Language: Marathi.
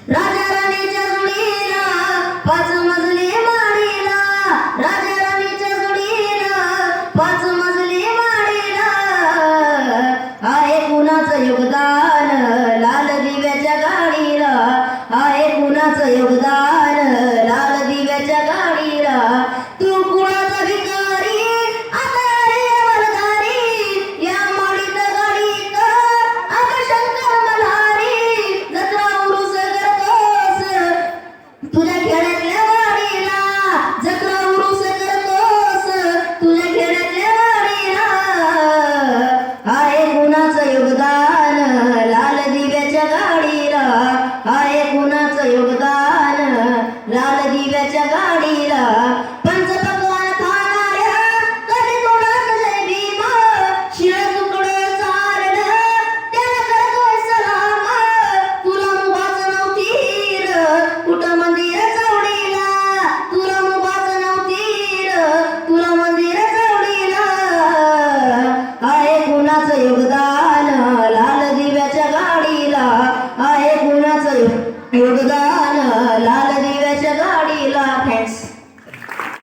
राजा राणीच्या जोडीला पाच मजली माडीला, राजा राणीच्या जोडीला पाच मजली माडीला, आहे कुणाचं योगदान लाल दिव्याच्या गाडीला, आहे कुणाचं योगदान लाल दिव्याच्या गाडीला. तू कुणाचा भिकारी आता रे वरदारी, या माडीत गाडीत अगं शंकर मल्हारी. जत्रा उरूस करतोस तुझ्या खेड्यातल्या वाडीला, जत्रा उरूस करतोस तुझ्या खेड्यातल्या वाडीला, आहे कुणाचं योगदान लाल दिव्याच्या गाडीला, आहे कुणाचं योगदान लाल दिव्याच्या गाडीला. पंचपक्वान्न खाणाऱ्या कधी तोडात जय भीम, शिळ तुकडं चारलं त्याला करतोय सलाम. तुला मुभाचं नवतीर कुठं मंदिर चवडीला, तुला मुभाचं नवतीर तुला मंदिर चवडीला, आहे कुणाचं योगदान लाल दिव्याच्या गाडीला, आहे कुणाचं योगदान लाल दिव्याच्या गाडीला. थँक्स.